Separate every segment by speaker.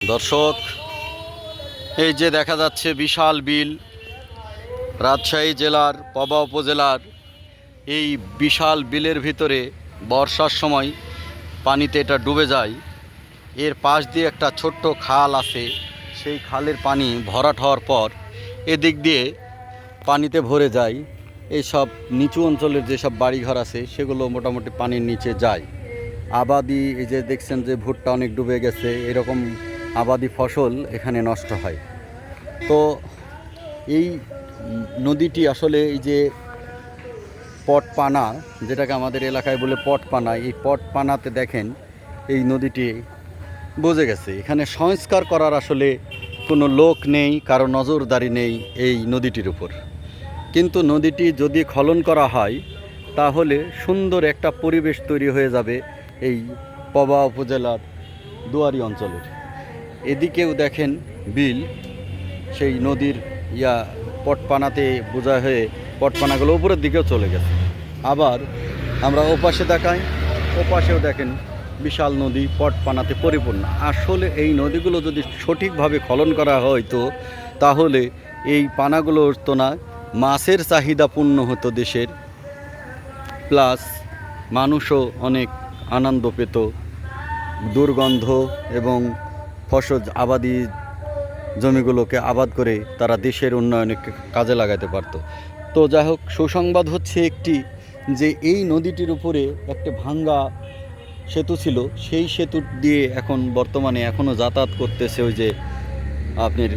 Speaker 1: দর্শক, এই যে দেখা যাচ্ছে বিশাল বিল, রাজশাহী জেলার পবা উপজেলার এই বিশাল বিলের ভিতরে বর্ষার সময় পানিতে এটা ডুবে যায়। এর পাশ দিয়ে একটা ছোট্ট খাল আছে, সেই খালের পানি ভরাট হওয়ার পর এদিক দিয়ে পানিতে ভরে যায়। এইসব নিচু অঞ্চলের যেসব বাড়িঘর আছে সেগুলো মোটামুটি পানির নিচে যায়। আবাদি, এই যে দেখছেন যে ভুট্টা অনেক ডুবে গেছে, এরকম আবাদি ফসল এখানে নষ্ট হয়। তো এই নদীটি আসলে এই যে পটপানা, যেটাকে আমাদের এলাকায় বলে পটপানা, এই পটপানাতে দেখেন এই নদীটি বুঝে গেছে। এখানে সংস্কার করার আসলে কোনো লোক নেই, কারো নজরদারি নেই এই নদীটির উপর। কিন্তু নদীটি যদি খনন করা হয় তাহলে সুন্দর একটা পরিবেশ তৈরি হয়ে যাবে এই পবা উপজেলার দুয়ারি অঞ্চলের। এদিকেও দেখেন বিল, সেই নদীর পটপানাতে বোঝা হয়ে পটপানাগুলো উপরের দিকেও চলে গেছে। আবার আমরা ওপাশে দেখাই, ওপাশেও দেখেন বিশাল নদী পটপানাতে পরিপূর্ণ। আসলে এই নদীগুলো যদি সঠিকভাবে খনন করা হয়তো তাহলে এই পানাগুলো উঠতো না, মাছের চাহিদা পূর্ণ হতো দেশের, প্লাস মানুষও অনেক আনন্দ পেত। দুর্গন্ধ এবং ফসল আবাদি জমিগুলোকে আবাদ করে তারা দেশের উন্নয়নে কাজে লাগাতে পারত। তো যাই হোক, সুসংবাদ হচ্ছে একটি, যে এই নদীটির উপরে একটা ভাঙ্গা সেতু ছিল, সেই সেতু দিয়ে এখন বর্তমানে এখনও যাতায়াত করতেছে ওই যে আপনার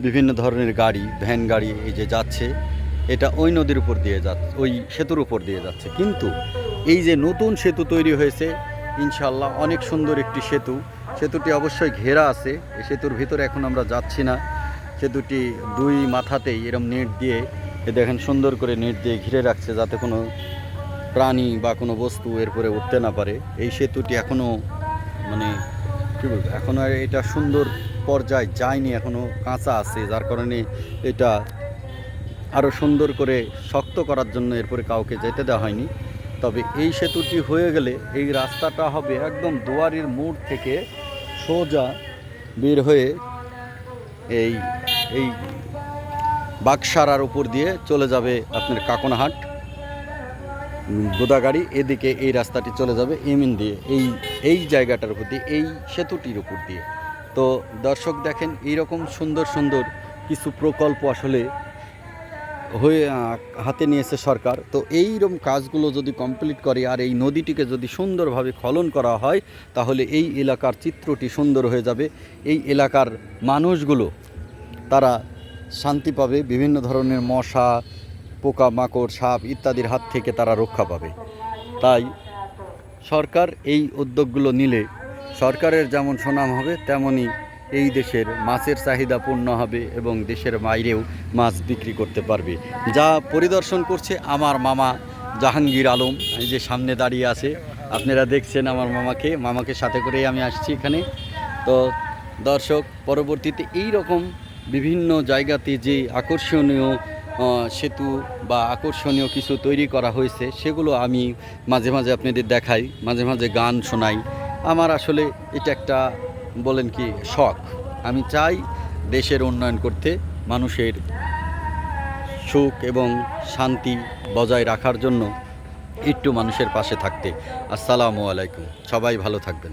Speaker 1: বিভিন্ন ধরনের গাড়ি, ভ্যান গাড়ি এই যে যাচ্ছে, এটা ওই নদীর উপর দিয়ে যাচ্ছে, ওই সেতুর উপর দিয়ে যাচ্ছে। কিন্তু এই যে নতুন সেতু তৈরি হয়েছে, ইনশাল্লাহ অনেক সুন্দর একটি সেতু। সেতুটি অবশ্যই ঘেরা আছে, এই সেতুর ভিতরে এখন আমরা যাচ্ছি না। সেতুটি দুই মাথাতেই এরম নেট দিয়ে, দেখেন সুন্দর করে নেট দিয়ে ঘিরে রাখছে, যাতে কোনো প্রাণী বা কোনো বস্তু এরপরে উঠতে না পারে। এই সেতুটি এখনও মানে কী বলবো, এখনও এটা সুন্দর পর্যায়ে যায়নি, এখনও কাঁচা আছে, যার কারণে এটা আরও সুন্দর করে শক্ত করার জন্য এরপরে কাউকে যেতে দেওয়া হয়নি। তবে এই সেতুটি হয়ে গেলে এই রাস্তাটা হবে একদম দুয়ারির মোড় থেকে সোজা বের হয়ে এই এই বাগসারার উপর দিয়ে চলে যাবে আপনার কাকনাহাট, গোদাগাড়ি, এদিকে এই রাস্তাটি চলে যাবে এমিন দিয়ে, এই জায়গাটার উপর দিয়ে, এই সেতুটির উপর দিয়ে। তো দর্শক দেখেন, এইরকম সুন্দর সুন্দর কিছু প্রকল্প আসলে হয়ে হাতে নিয়েছে সরকার। তো এইরকম কাজগুলো যদি কমপ্লিট করে আর এই নদীটিকে যদি সুন্দরভাবে খনন করা হয় তাহলে এই এলাকার চিত্রটি সুন্দর হয়ে যাবে। এই এলাকার মানুষগুলো তারা শান্তি পাবে, বিভিন্ন ধরনের মশা, পোকামাকড়, সাপ ইত্যাদির হাত থেকে তারা রক্ষা পাবে। তাই সরকার এই উদ্যোগগুলো নিলে সরকারের যেমন সুনাম হবে, তেমনই এই দেশের মাছের চাহিদা পূর্ণ হবে এবং দেশের বাইরেও মাছ বিক্রি করতে পারবে। যা পরিদর্শন করছে আমার মামা জাহাঙ্গীর আলম, এই যে সামনে দাঁড়িয়ে আছে, আপনারা দেখছেন আমার মামাকে সাথে করেই আমি আসছি এখানে। তো দর্শক, পরবর্তীতে এই রকম বিভিন্ন জায়গাতে যে আকর্ষণীয় সেতু বা আকর্ষণীয় কিছু তৈরি করা হয়েছে সেগুলো আমি মাঝে মাঝে আপনাদের দেখাই, মাঝে মাঝে গান শোনাই। আমার আসলে এটা একটা বলেন কি শখ। আমি চাই দেশের উন্নয়ন করতে, মানুষের সুখ এবং শান্তি বজায় রাখার জন্য একটু মানুষের পাশে থাকতে। আসসালামু আলাইকুম, সবাই ভালো থাকবেন।